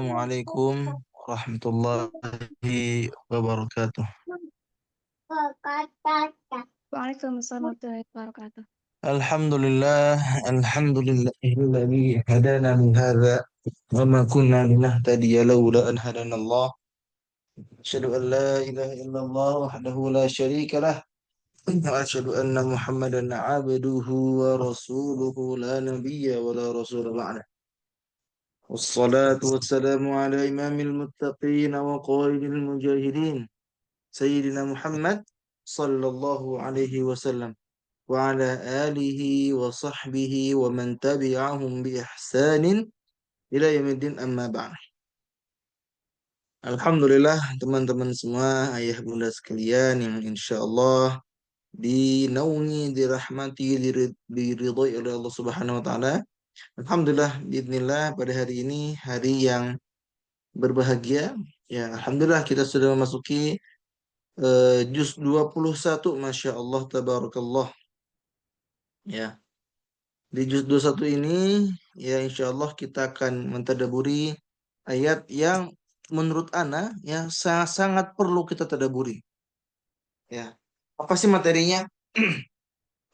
Assalamualaikum warahmatullahi wabarakatuh. Waalaikumsalam warahmatullahi wabarakatuh. Alhamdulillah, alhamdulillahilladzi hadana li hadza wa ma kunna linahtadiya laula an hadana Allah. Asyhadu an la ilaha illallah wahdahu la syarika lah wa asyhadu anna Muhammadan abduhu wa rasuluhu la nabiyya wa la rasula ba'da. والصلاة والسلام على إمام المتقين وقائد المجاهدين سيدنا محمد صلى الله عليه وسلم وعلى آله وصحبه ومن تبعهم بإحسان إلى يوم الدين أما بعد. Alhamdulillah teman-teman semua, ayah bunda sekalian yang insya Allah dinaungi, dirahmati, diridhoi oleh Allah Subhanahu Wa Taala. Alhamdulillah, bismillah pada hari ini hari yang berbahagia. Ya, Alhamdulillah kita sudah memasuki juz 21, Masya Allah, Tabarakallah. Ya, di juz 21 ini, ya insya Allah kita akan mentadaburi ayat yang menurut Ana ya sangat perlu kita tadaburi. Ya, apa sih materinya?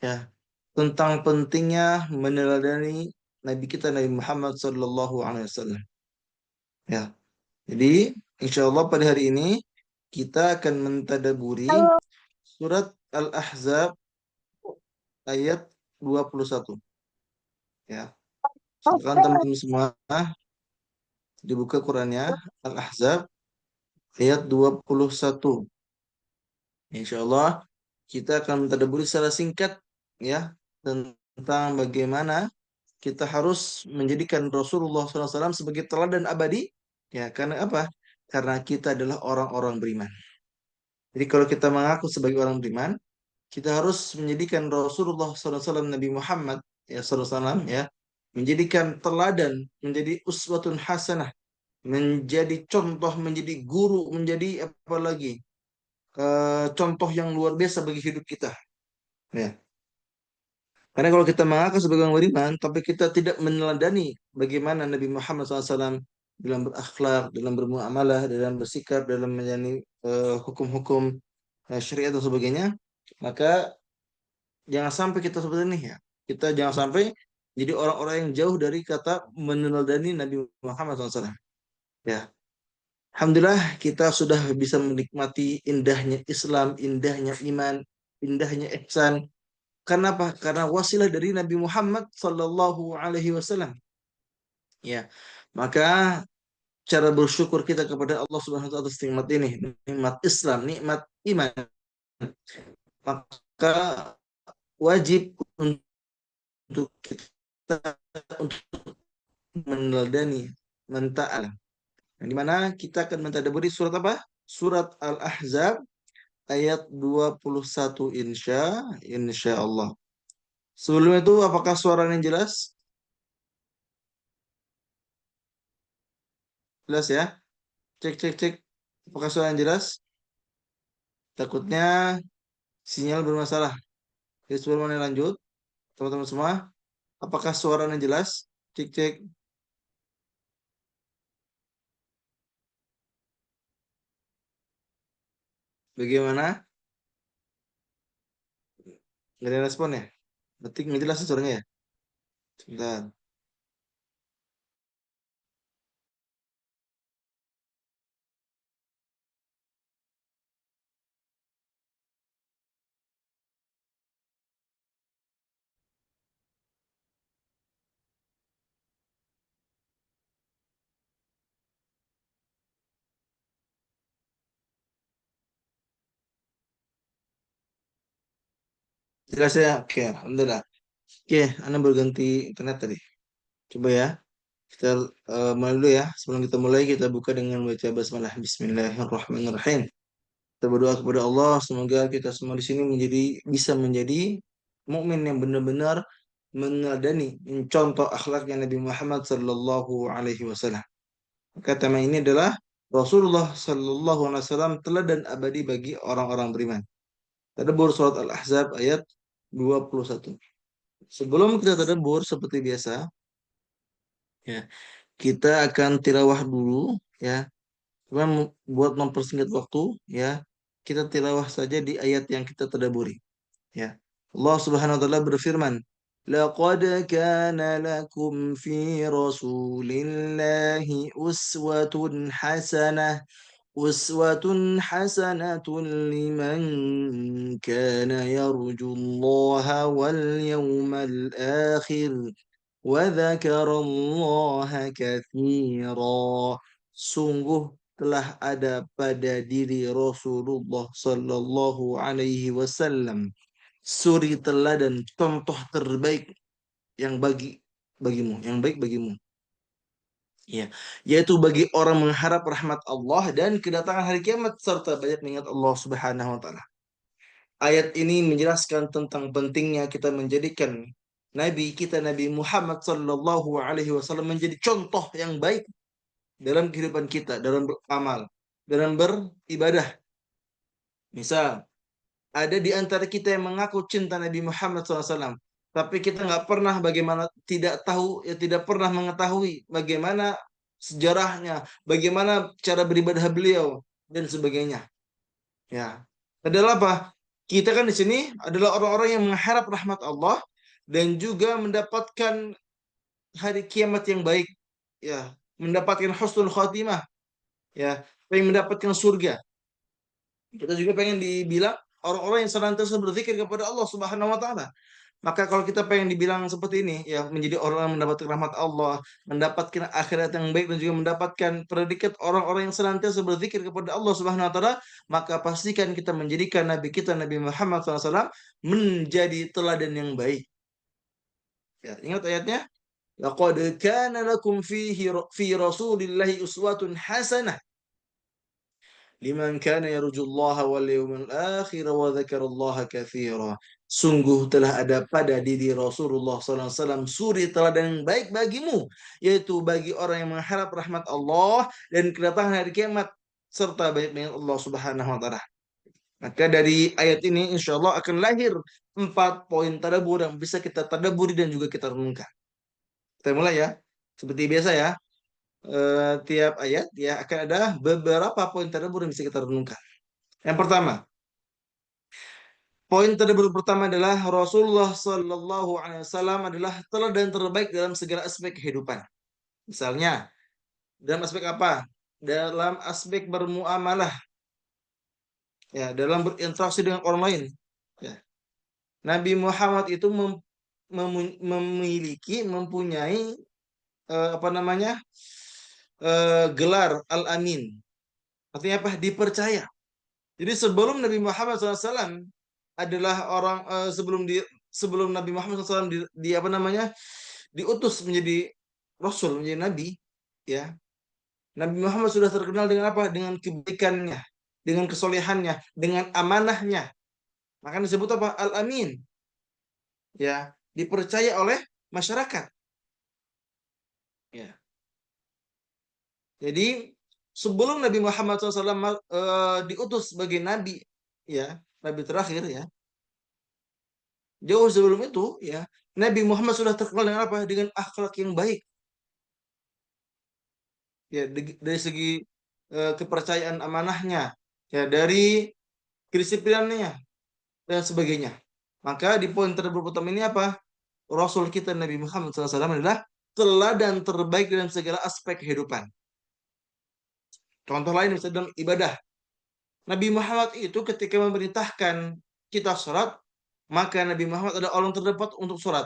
Ya, tentang pentingnya meneladani Nabi kita Nabi Muhammad Sallallahu Alaihi Wasallam. Ya, jadi insya Allah pada hari ini kita akan mentadaburi surat Al-Ahzab ayat 21. Ya, silakan teman-teman semua dibuka Qurannya, Al-Ahzab ayat 21. Insya Allah kita akan mentadaburi secara singkat ya tentang bagaimana kita harus menjadikan Rasulullah SAW sebagai teladan abadi. Ya, karena apa? Karena kita adalah orang-orang beriman. Jadi kalau kita mengaku sebagai orang beriman, kita harus menjadikan Rasulullah SAW, Nabi Muhammad ya SAW ya, menjadikan teladan, menjadi uswatun hasanah, menjadi contoh, menjadi guru, menjadi apa lagi? Contoh yang luar biasa bagi hidup kita. Ya. Karena kalau kita mengaku sebagai orang beriman, tapi kita tidak meneladani bagaimana Nabi Muhammad SAW dalam berakhlak, dalam bermuamalah, dalam bersikap, dalam menjalani hukum-hukum syariat dan sebagainya, maka jangan sampai kita seperti ini ya. Kita jangan sampai jadi orang-orang yang jauh dari kata meneladani Nabi Muhammad SAW. Ya, Alhamdulillah kita sudah bisa menikmati indahnya Islam, indahnya iman, indahnya ihsan. Karena apa? Karena wasilah dari Nabi Muhammad Sallallahu Alaihi Wasallam. Ya, maka cara bersyukur kita kepada Allah Subhanahu Wa Taala atas nikmat ini, nikmat Islam, nikmat iman, maka wajib untuk kita untuk meneladani, mentaat. Di mana kita akan mentadaburi surat apa? Surat Al-Ahzab ayat 21 insya Allah. Sebelum itu apakah suaranya jelas? Jelas ya? Cek cek cek. Apakah suaranya jelas? Takutnya sinyal bermasalah. Jadi sebelum lanjut, teman-teman semua, apakah suaranya jelas? Cek cek. Bagaimana? Nggak ada respon ya? Berarti nggak jelas suaranya ya? Sebentar. Jelas ya? Oke, Alhamdulillah. Oke, Anda berganti internet tadi. Coba ya. Kita mulai dulu ya. Sebelum kita mulai, kita buka dengan baca basmalah. Bismillahirrahmanirrahim. Kita berdoa kepada Allah, semoga kita semua di sini bisa menjadi mukmin yang benar-benar meneladani, mencontoh akhlaknya Nabi Muhammad Sallallahu Alaihi Wasallam. Maka tema ini adalah Rasulullah Sallallahu Alaihi Wasallam teladan abadi bagi orang-orang beriman. Tadabbur surat Al-Ahzab ayat 21. Sebelum kita tadabbur seperti biasa, ya, Kita akan tilawah dulu ya. Buat mempersingkat waktu ya, kita tilawah saja di ayat yang kita tadaburi ya. Allah Subhanahu wa taala berfirman, "Laqad kana lakum fi Rasulillahi uswatun hasanatun liman kana yarjullaha wal yawmal akhir wa dzakarallaha katsira." Sungguh telah ada pada diri Rasulullah sallallahu alaihi wasallam suri teladan contoh terbaik yang bagimu, yang baik bagimu. Ya, yaitu bagi orang mengharap rahmat Allah dan kedatangan hari kiamat serta banyak mengingat Allah Subhanahu wa taala. Ayat ini menjelaskan tentang pentingnya kita menjadikan Nabi kita Nabi Muhammad sallallahu alaihi wasallam menjadi contoh yang baik dalam kehidupan kita, dalam beramal, dalam beribadah. Misal, ada di antara kita yang mengaku cinta Nabi Muhammad SAW, tapi kita nggak pernah bagaimana tidak tahu, ya tidak pernah mengetahui bagaimana sejarahnya, bagaimana cara beribadah beliau dan sebagainya. Ya, adalah apa? Kita kan di sini adalah orang-orang yang mengharap rahmat Allah dan juga mendapatkan hari kiamat yang baik, ya, mendapatkan husnul khatimah, ya, pengen mendapatkan surga. Kita juga pengen dibilang orang-orang yang senantiasa berzikir kepada Allah Subhanahu wa taala. Maka kalau kita pengen dibilang seperti ini, ya menjadi orang yang mendapatkan rahmat Allah, mendapatkan akhirat yang baik dan juga mendapatkan predikat orang-orang yang senantiasa berzikir kepada Allah Subhanahu wa taala, maka pastikan kita menjadikan nabi kita Nabi Muhammad SAW menjadi teladan yang baik. Ya, ingat ayatnya? Laqad kana lakum fi Rasulillahi uswatun hasanah liman kana yarjullaha wal yawmal akhir wa dzakarallaha katsira. Sungguh telah ada pada diri Rasulullah SAW suri teladan yang baik bagimu, yaitu bagi orang yang mengharap rahmat Allah dan kedatangan hari kiamat serta banyak dengan Allah Subhanahu wa taala. Maka dari ayat ini insya Allah akan lahir 4 poin tadabbur yang bisa kita tadabburi dan juga kita renungkan. Kita mulai ya. Seperti biasa ya, tiap ayat ya akan ada beberapa poin tadabbur yang bisa kita renungkan. Yang pertama, poin tadabbur pertama adalah Rasulullah Shallallahu Alaihi Wasallam adalah teladan terbaik dalam segala aspek kehidupan. Misalnya, dalam aspek apa? Dalam aspek bermuamalah, ya, dalam berinteraksi dengan orang lain. Ya. Nabi Muhammad itu mempunyai apa namanya gelar Al-Amin. Artinya apa? Dipercaya. Jadi sebelum Nabi Muhammad SAW adalah orang sebelum Nabi Muhammad SAW di apa namanya diutus menjadi Rasul, menjadi Nabi, ya, Nabi Muhammad sudah terkenal dengan apa? Dengan kebaikannya, dengan kesolehannya, dengan amanahnya. Maka disebut apa? Al-Amin, ya, dipercaya oleh masyarakat. Ya. Jadi sebelum Nabi Muhammad SAW diutus sebagai Nabi, ya, Nabi terakhir, ya, jauh sebelum itu, ya, Nabi Muhammad sudah terkenal dengan apa? Dengan akhlak yang baik. Ya, dari segi kepercayaan amanahnya, ya, dari kedisiplinannya dan sebagainya. Maka di poin terlebih pertama ini apa? Rasul kita Nabi Muhammad SAW adalah teladan terbaik dalam segala aspek kehidupan. Contoh lain misalnya dalam ibadah. Nabi Muhammad itu ketika memerintahkan kita sholat, maka Nabi Muhammad adalah orang terdepan untuk sholat.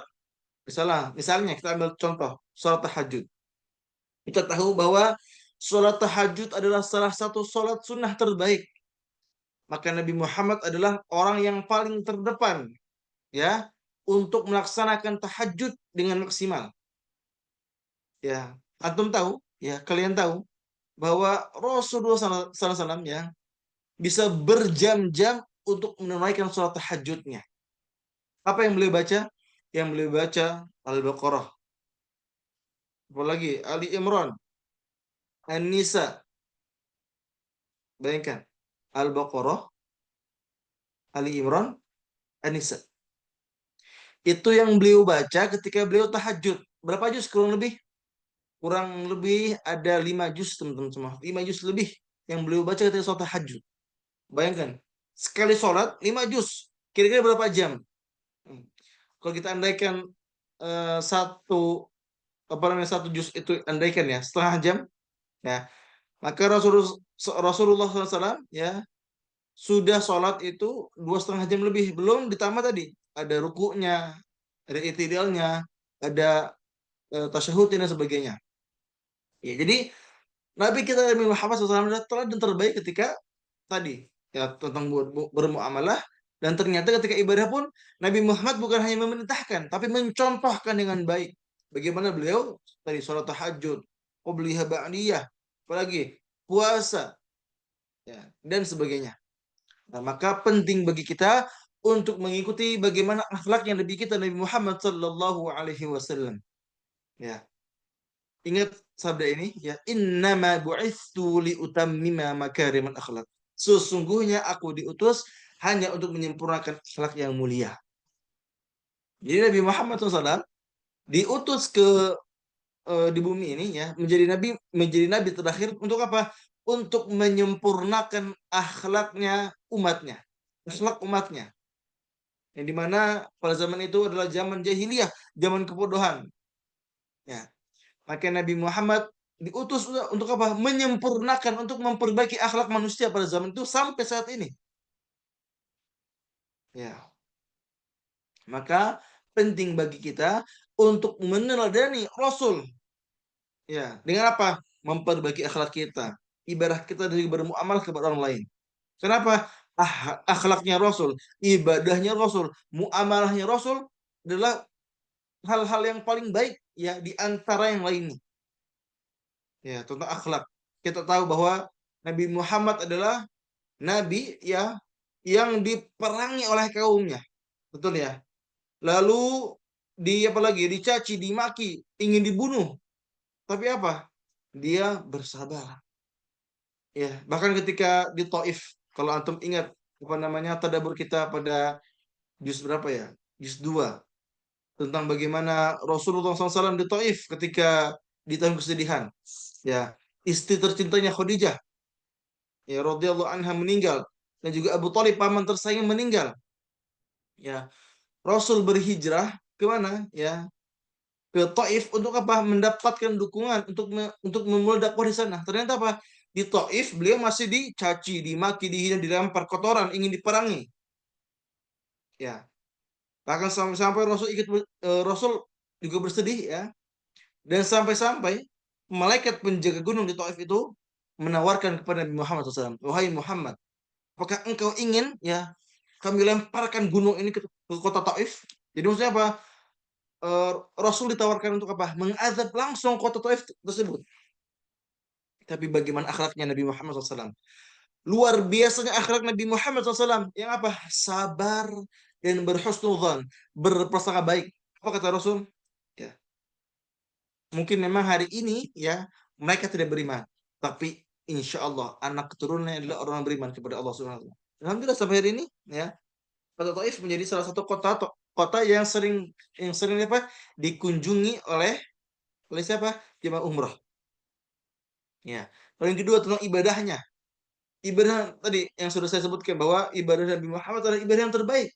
Misalnya kita ambil contoh sholat tahajud. Kita tahu bahwa sholat tahajud adalah salah satu sholat sunnah terbaik. Maka Nabi Muhammad adalah orang yang paling terdepan, ya, untuk melaksanakan tahajud dengan maksimal. Ya, antum tahu, ya, kalian tahu bahwa Rasulullah SAW ya bisa berjam-jam untuk menunaikan sholat tahajudnya. Apa yang beliau baca? Yang beliau baca Al-Baqarah, apalagi Ali Imran, An-Nisa. Bayangkan, Al-Baqarah, Ali Imran, An-Nisa. Itu yang beliau baca ketika beliau tahajud. Berapa juz kurang lebih? kurang lebih ada 5 juz teman-teman semua. 5 juz lebih yang beliau baca ketika sholat tahajud. Bayangkan, sekali sholat 5 juz. Kira-kira berapa jam? Hmm. Kalau kita andaikan satu apa namanya satu juz itu andaikan ya setengah jam, ya maka Rasulullah SAW ya sudah sholat itu 2,5 jam lebih. Belum ditambah tadi ada rukuknya, ada itidalnya, ada tasyahudnya dan sebagainya. Ya, jadi Nabi kita Nabi Muhammad SAW adalah teladan terbaik ketika tadi ya tentang bermuamalah, dan ternyata ketika ibadah pun Nabi Muhammad bukan hanya memerintahkan tapi mencontohkan dengan baik bagaimana beliau tadi sholat tahajud, qobliyah ba'diyah, apalagi puasa ya dan sebagainya. Nah, maka penting bagi kita untuk mengikuti bagaimana akhlak yang Nabi kita Nabi Muhammad sallallahu alaihi wasallam. Ya, ingat sabda ini ya, innama bu'istu li utammima makarimal akhlak. Sesungguhnya aku diutus hanya untuk menyempurnakan akhlak yang mulia. Jadi Nabi Muhammad SAW diutus di bumi ini ya menjadi nabi terakhir untuk apa? Untuk menyempurnakan akhlak umatnya. Yang dimana pada zaman itu adalah zaman jahiliyah, zaman kebodohan. Ya, maka Nabi Muhammad diutus untuk apa? Menyempurnakan, untuk memperbaiki akhlak manusia pada zaman itu sampai saat ini. Ya, maka penting bagi kita untuk meneladani Rasul. Ya, dengan apa? Memperbaiki akhlak kita, ibadah kita dari bermuamal kepada orang lain. Kenapa? Akhlaknya Rasul, ibadahnya Rasul, muamalahnya Rasul adalah hal-hal yang paling baik ya di antara yang lainnya. Ya, tentang akhlak. Kita tahu bahwa Nabi Muhammad adalah nabi ya yang diperangi oleh kaumnya. Betul ya? Lalu apalagi dicaci, dimaki, ingin dibunuh. Tapi apa? Dia bersabar. Ya, bahkan ketika di Taif, kalau antum ingat apa namanya tadabbur kita pada juz berapa ya? Juz 2 tentang bagaimana Rasulullah SAW di Taif ketika di tahun kesedihan. Ya, istri tercintanya Khadijah ya radhiyallahu anha meninggal, dan juga Abu Thalib paman tersayang meninggal. Ya, Rasul berhijrah ke mana? Ya, ke Taif untuk apa? Mendapatkan dukungan untuk memulai dakwah di sana. Ternyata apa? Di Taif beliau masih dicaci, dimaki, dihina, dilempar kotoran, ingin diperangi. Ya, bahkan sampai-sampai Rasul juga bersedih ya. Dan sampai-sampai malaikat penjaga gunung di Taif itu menawarkan kepada Nabi Muhammad SAW, wahai Muhammad, apakah engkau ingin ya kami lemparkan gunung ini ke kota Taif? Jadi maksudnya apa? Rasul ditawarkan untuk apa? Mengazab langsung kota Taif tersebut. Tapi bagaimana akhlaknya Nabi Muhammad SAW? Luar biasanya akhlak Nabi Muhammad SAW. Yang apa? Sabar dan berhusnudzan, berprasangka baik. Apa kata Rasul? Ya, mungkin memang hari ini ya mereka tidak beriman, tapi insya Allah anak keturunannya adalah orang yang beriman kepada Allah Subhanahu Wa Taala. Alhamdulillah sampai hari ini ya kota Taif menjadi salah satu kota yang sering apa dikunjungi oleh siapa? Jemaah umrah. Ya. Lalu yang kedua tentang ibadahnya. Ibadah tadi yang sudah saya sebutkan bahwa ibadah Nabi Muhammad adalah ibadah yang terbaik.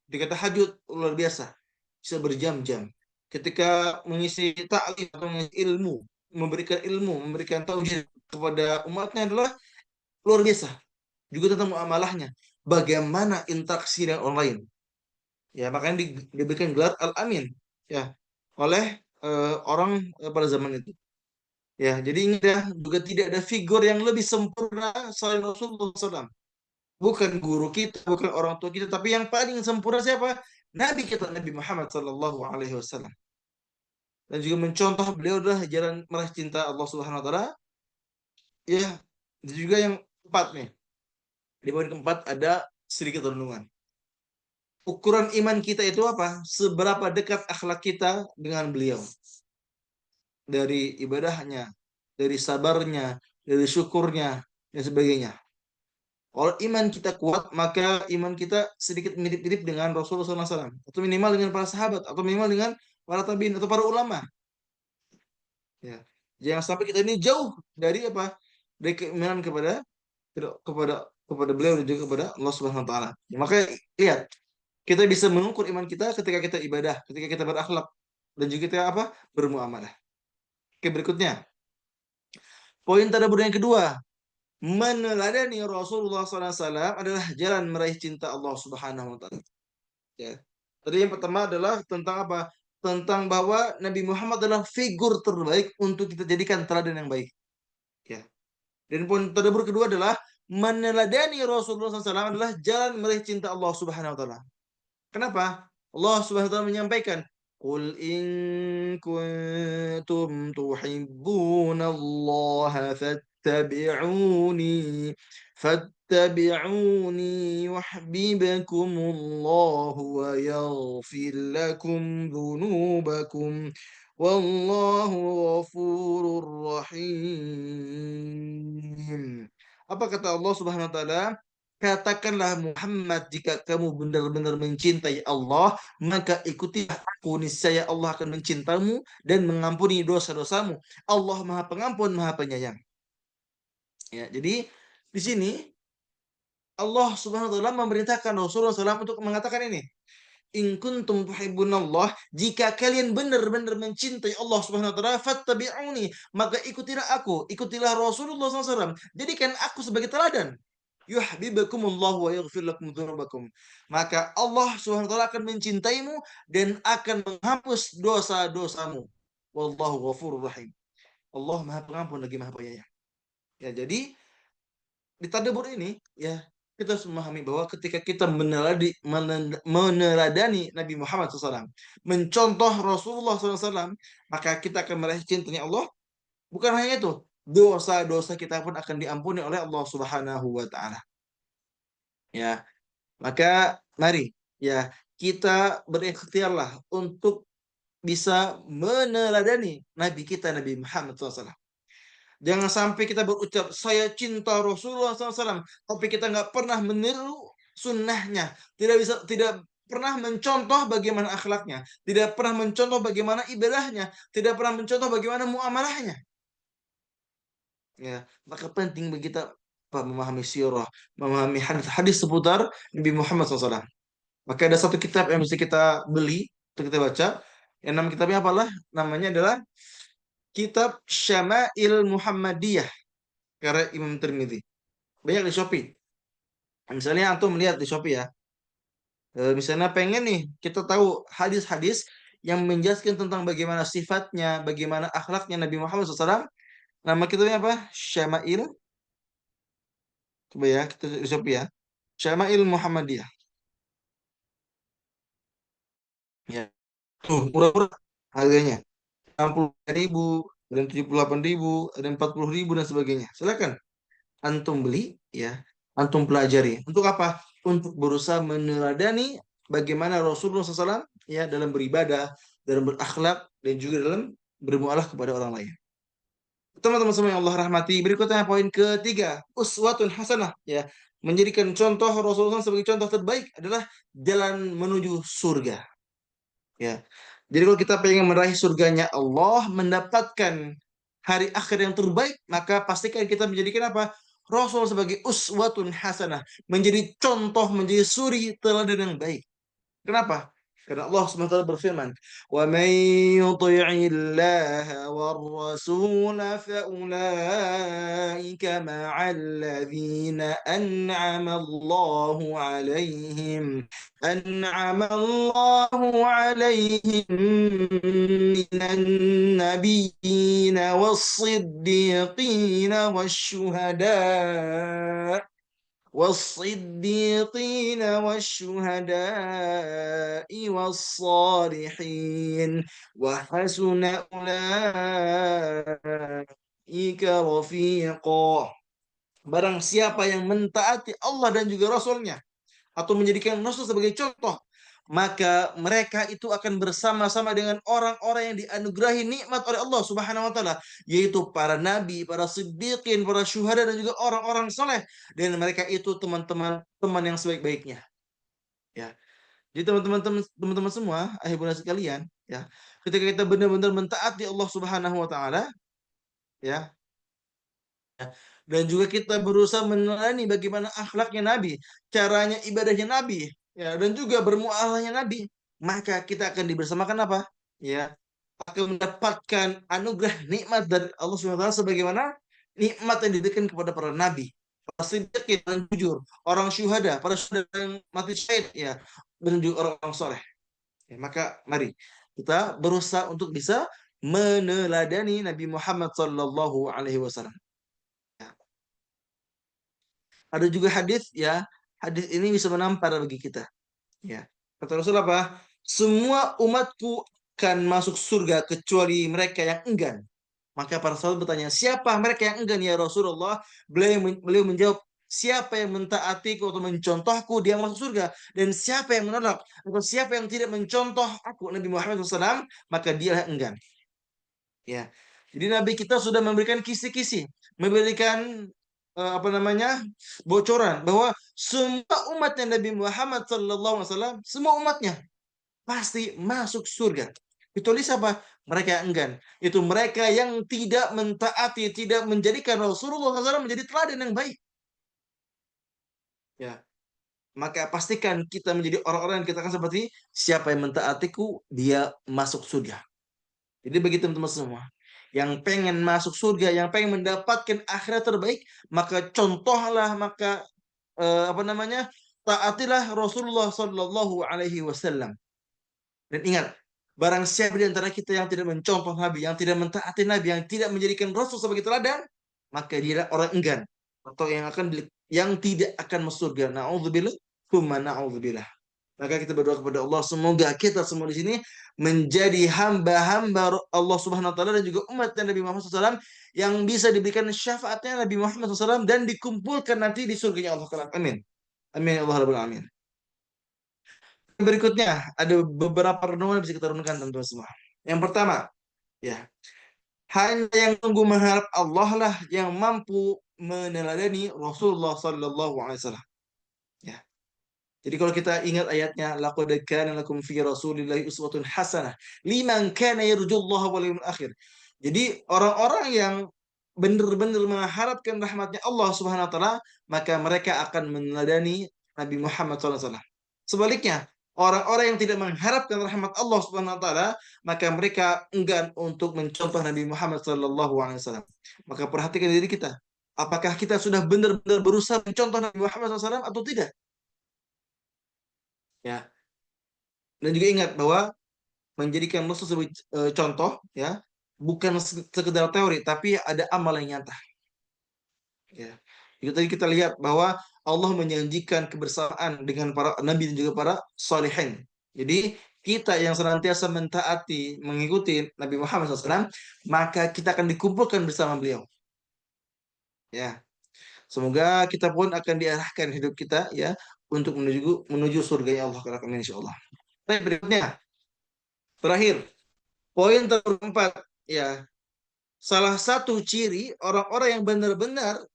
Dikata tahajud luar biasa, bisa berjam-jam. Ketika mengisi ta'lim atau mengisi ilmu, memberikan tauhid kepada umatnya adalah luar biasa. Juga tentang muamalahnya, bagaimana interaksi dengan orang lain. Ya, makanya diberikan gelar Al-Amin ya oleh orang pada zaman itu. Ya, jadi ingat ya, juga tidak ada figur yang lebih sempurna selain Rasulullah SAW. Bukan guru kita, bukan orang tua kita, tapi yang paling sempurna siapa? Nabi kita, Nabi Muhammad Sallallahu Alaihi Wasallam. Dan juga mencontoh beliau adalah jalan meraih cinta Allah Subhanahu Wa Taala. Ya, dan juga yang keempat nih. Di poin keempat ada sedikit renungan. Ukuran iman kita itu apa? Seberapa dekat akhlak kita dengan beliau. Dari ibadahnya, dari sabarnya, dari syukurnya, dan sebagainya. Kalau iman kita kuat, maka iman kita sedikit mirip-mirip dengan Rasulullah SAW. Atau minimal dengan para sahabat, atau minimal dengan para tabiin, atau para ulama. Ya. Jangan sampai kita ini jauh dari apa? Dari keimanan kepada beliau dan juga kepada Allah Subhanahu wa taala. Maka lihat, kita bisa mengukur iman kita ketika kita ibadah, ketika kita berakhlak dan juga kita apa? Bermuamalah. Oke, berikutnya. Poin tadabbur yang kedua, meneladani Rasulullah SAW adalah jalan meraih cinta Allah Subhanahu wa taala. Ya. Tadi yang pertama adalah tentang apa? Tentang bahwa Nabi Muhammad adalah figur terbaik untuk kita jadikan teladan yang baik. Ya. Dan poin tadabbur kedua adalah meneladani Rasulullah SAW adalah jalan meraih cinta Allah Subhanahu wa taala. Kenapa? Allah Subhanahu wa taala menyampaikan, "Qul in kuntum tuhibbunallaha fattabi'uni yuhibbukumullahu wa yaghfir lakum dzunubakum wallahu ghafurur rahim." Apa kata Allah Subhanahu wa taala? Katakanlah Muhammad, jika kamu benar-benar mencintai Allah, maka ikutilah aku, niscaya Allah akan mencintamu dan mengampuni dosa-dosamu. Allah Maha Pengampun, Maha Penyayang. Ya, jadi di sini Allah Subhanahu wa taala memerintahkan Rasulullah SAW untuk mengatakan ini. In kuntum tuhibbunallah, jika kalian benar-benar mencintai Allah Subhanahu wa taala, fattabi'uni, maka ikutilah aku, ikutilah Rasulullah SAW. Jadikan aku sebagai teladan. Yuhibbukumullah wa yaghfir lakum dzunubakum. Maka Allah Subhanahu wa taala akan mencintaimu dan akan menghapus dosa-dosamu. Wallahu ghafurur rahim. Allah Maha Pengampun lagi Maha Penyayang. Ya, jadi di tadabbur ini ya kita harus memahami bahwa ketika kita meneladani Nabi Muhammad SAW, mencontoh Rasulullah SAW, maka kita akan meraih cintanya Allah. Bukan hanya itu, dosa-dosa kita pun akan diampuni oleh Allah Subhanahu wa taala. Ya, maka mari ya kita berikhtiarlah untuk bisa meneladani Nabi kita Nabi Muhammad SAW. Jangan sampai kita berucap saya cinta Rasulullah SAW, tapi kita nggak pernah meniru sunnahnya, tidak pernah mencontoh bagaimana akhlaknya, tidak pernah mencontoh bagaimana ibadahnya, tidak pernah mencontoh bagaimana muamalahnya. Ya, maka penting bagi kita memahami sirah, memahami hadis-hadis seputar Nabi Muhammad SAW. Maka ada satu kitab yang mesti kita beli untuk kita baca. Yang nama kitabnya apalah? Namanya adalah Kitab Syama'il Muhammadiyah karya Imam Tirmidzi. Banyak di Shopee. Misalnya antum melihat di Shopee ya. Misalnya pengen nih kita tahu hadis-hadis yang menjelaskan tentang bagaimana sifatnya, bagaimana akhlaknya Nabi Muhammad SAW. Nama kitabnya apa? Syama'il. Coba ya, kita di Shopee ya. Syama'il Muhammadiyah. Ya. Tuh, murah-murah harganya. 60.000, ada yang 78.000, ada yang 40.000 dan sebagainya. Silakan antum beli ya, antum pelajari. Untuk apa? Untuk berusaha meneladani bagaimana Rasulullah SAW ya dalam beribadah, dalam berakhlak dan juga dalam bermualah kepada orang lain. Teman-teman semua yang Allah rahmati, berikutnya poin ketiga, uswatun hasanah ya. Menjadikan contoh Rasulullah sebagai contoh terbaik adalah jalan menuju surga. Ya. Jadi kalau kita pengen meraih surganya Allah, mendapatkan hari akhir yang terbaik, maka pastikan kita menjadikan apa? Rasul sebagai uswatun hasanah, menjadi contoh, menjadi suri teladan yang baik. Kenapa? Karena Allah SWT berfirman, وَمَنْ يُطِعِ اللَّهَ وَالرَّسُولَ فَأُولَئِكَ مَعَ الَّذِينَ أنعم الله عليهم من النبيين والصديقين والشهداء والصالحين وحسن أولئك رفيقا. Barang siapa yang mentaati Allah dan juga Rasulnya atau menjadikan Rasul sebagai contoh, maka mereka itu akan bersama-sama dengan orang-orang yang dianugerahi nikmat oleh Allah Subhanahu wa taala, yaitu para nabi, para siddiqin, para syuhada dan juga orang-orang soleh, dan mereka itu teman-teman teman yang sebaik-baiknya. Ya. Jadi teman-teman semua, ahli bunda sekalian, ya. Ketika kita benar-benar mentaati Allah Subhanahu wa taala, ya. Dan juga kita berusaha meneladani bagaimana akhlaknya Nabi, caranya ibadahnya Nabi, ya, dan juga bermuamalahnya Nabi, maka kita akan dibersamakan apa? Ya, akan mendapatkan anugerah nikmat dari Allah Subhanahu wa taala sebagaimana nikmat yang diberikan kepada para nabi, para siddiqin yang jujur, orang syuhada, para syuhada yang mati syahid, ya, dan juga orang-orang soleh. Ya, maka mari kita berusaha untuk bisa meneladani Nabi Muhammad sallallahu alaihi wasallam. Ada juga hadis, ya, hadis ini bisa menampar bagi kita. Ya. Kata Rasul apa? Semua umatku akan masuk surga kecuali mereka yang enggan. Maka para sahabat bertanya, siapa mereka yang enggan ya Rasulullah? Beliau menjawab, siapa yang mentaatiku atau mencontohku dia masuk surga, dan siapa yang menolak atau siapa yang tidak mencontoh aku Nabi Muhammad SAW maka dia yang enggan. Ya. Jadi Nabi kita sudah memberikan kisi-kisi, memberikan apa namanya? Bocoran bahwa semua umatnya Nabi Muhammad SAW, semua umatnya pasti masuk surga. Kecuali siapa? Mereka yang enggan. Itu mereka yang tidak mentaati, tidak menjadikan Rasulullah SAW menjadi teladan yang baik. Ya, maka pastikan kita menjadi orang-orang yang kita akan seperti siapa yang mentaatiku, dia masuk surga. Jadi bagi teman-teman semua yang pengen masuk surga, yang pengen mendapatkan akhirat terbaik, maka contohlah, maka apa namanya? Taatilah Rasulullah Sallallahu Alaihi Wasallam. Dan ingat, barang siapa di antara kita yang tidak mencontoh Nabi, yang tidak mentaati Nabi, yang tidak menjadikan Rasul sebagai teladan, maka dia adalah orang enggan atau yang tidak akan masuk surga. Nauzubillah, tsumma nauzubillah. Maka kita berdoa kepada Allah, semoga kita semua di sini menjadi hamba-hamba Allah Subhanahu wa taala dan juga umat Nabi Muhammad SAW yang bisa diberikan syafaatnya Nabi Muhammad SAW dan dikumpulkan nanti di surganya Allah Taala. Amin. Amin ya Allah Rabbal Alamin. Berikutnya ada beberapa renungan yang bisa kita renungkan teman-teman semua. Yang pertama, ya, hanya yang tunggu mengharap Allah lah yang mampu meneladani Rasulullah Sallallahu Alaihi Wasallam. Ya. Jadi kalau kita ingat ayatnya, laqad kana lakum fi Rasulillahi uswatun hasanah liman kana yarjullaha wal yawmil akhir. Jadi orang-orang yang benar-benar mengharapkan rahmatnya Allah Subhanahu wa taala, maka mereka akan meneladani Nabi Muhammad SAW. Sebaliknya, orang-orang yang tidak mengharapkan rahmat Allah Subhanahu wa taala, maka mereka enggan untuk mencontoh Nabi Muhammad SAW. Maka perhatikan diri kita. Apakah kita sudah benar-benar berusaha mencontoh Nabi Muhammad SAW atau tidak? Ya. Dan juga ingat bahwa menjadikan Rasul sebagai contoh, ya, bukan sekedar teori, tapi ada amal yang nyata. Ya. Itu tadi kita lihat bahwa Allah menjanjikan kebersamaan dengan para nabi dan juga para salihin. Jadi kita yang senantiasa mentaati, mengikuti Nabi Muhammad SAW, maka kita akan dikumpulkan bersama beliau. Ya, semoga kita pun akan diarahkan hidup kita, ya, untuk menuju menuju surga ya Allah. Amin insya Allah. Baik, berikutnya, terakhir, poin keempat, ya, salah satu ciri orang-orang yang benar-benar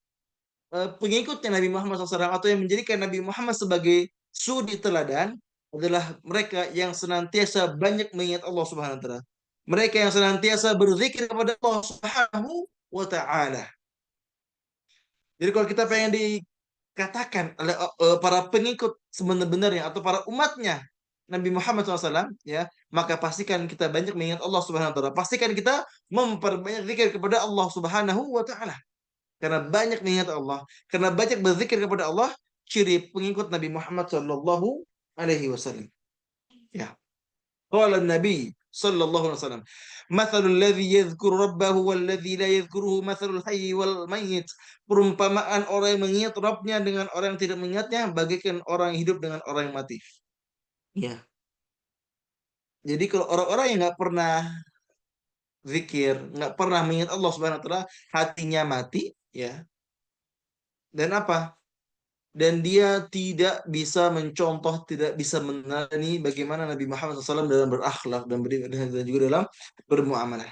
pengikutnya Nabi Muhammad SAW atau yang menjadikan Nabi Muhammad sebagai suri teladan adalah mereka yang senantiasa banyak mengingat Allah Subhanahu wa taala. Mereka yang senantiasa berzikir kepada Allah Subhanahu wa taala. Jadi kalau kita pengen dikatakan oleh para pengikut sebenar-benarnya atau para umatnya Nabi Muhammad SAW, ya, maka pastikan kita banyak mengingat Allah Subhanahu wa taala. Pastikan kita memperbanyak zikir kepada Allah Subhanahu wa taala. Karena banyak mengingat Allah, karena banyak berzikir kepada Allah, ciri pengikut Nabi Muhammad sallallahu alaihi wasallam. Ya. Qala Nabi sallallahu alaihi wasallam, "Mathalul ladzi yadhkuru rabbahu wal ladzi la yadhkuruhu mathalul hayy wal mayyit." Perumpamaan orang yang mengingat Rabbnya dengan orang yang tidak mengingatnya bagaikan orang yang hidup dengan orang yang mati. Ya. Jadi kalau orang-orang yang nggak pernah zikir, nggak pernah mengingat Allah Subhanahu wa taala, hatinya mati, ya. Dan apa? Dan dia tidak bisa mencontoh, tidak bisa meneladani bagaimana Nabi Muhammad SAW dalam berakhlak dan juga dalam bermuamalah.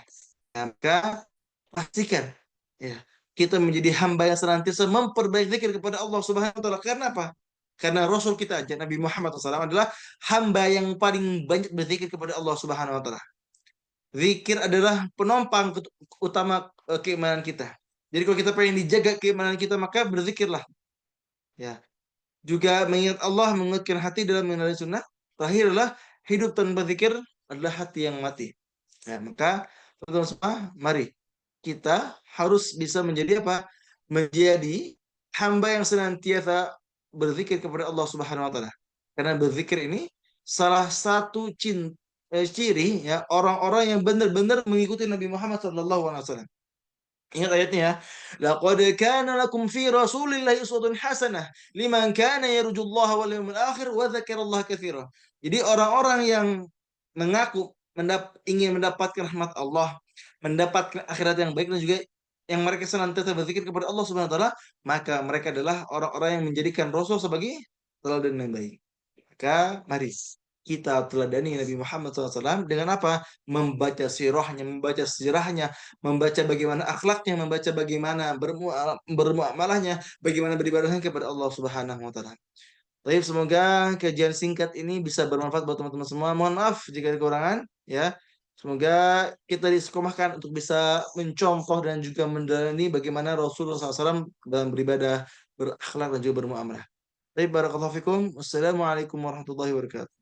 Nah, maka pastikan, ya, kita menjadi hamba yang senantiasa memperbaiki zikir kepada Allah Subhanahu wa taala. Karena apa? Karena Rasul kita aja Nabi Muhammad SAW adalah hamba yang paling banyak berzikir kepada Allah Subhanahu wa taala. Zikir adalah penopang utama keimanan kita. Jadi kalau kita pengen dijaga keimanan kita, maka berzikirlah. Ya, juga mengingat Allah, menguatkan hati dalam mengenali sunnah. Terakhir adalah hidup tanpa zikir adalah hati yang mati. Ya, maka teman-teman semua, mari kita harus bisa menjadi apa? Menjadi hamba yang senantiasa berzikir kepada Allah Subhanahu wa taala. Karena berzikir ini salah satu ciri ya orang-orang yang benar-benar mengikuti Nabi Muhammad SAW. Ingat ayatnya ya. Laqad kana lakum fi Rasulillahi uswatun hasanah liman kana yarjullaha wal yawmil akhir wa dzakarallaha katsira. Jadi orang-orang yang mengaku ingin mendapatkan rahmat Allah, mendapatkan akhirat yang baik dan juga yang mereka senantiasa berzikir kepada Allah Subhanahu wa taala, maka mereka adalah orang-orang yang menjadikan Rasul sebagai teladan yang baik. Maka mari kita teladani Nabi Muhammad SAW dengan apa? Membaca sirahnya, membaca sejarahnya, membaca bagaimana akhlaknya, membaca bagaimana bermuamalahnya, bagaimana beribadahnya kepada Allah Subhanahu wa taala. Baik, semoga kajian singkat ini bisa bermanfaat buat teman-teman semua. Mohon maaf jika ada kekurangan ya. Semoga kita disekomahkan untuk bisa mencontoh dan juga mendalami bagaimana Rasulullah SAW dalam beribadah, berakhlak dan juga bermuamalah. Baik, barakallahu fikum. Wassalamualaikum warahmatullahi wabarakatuh.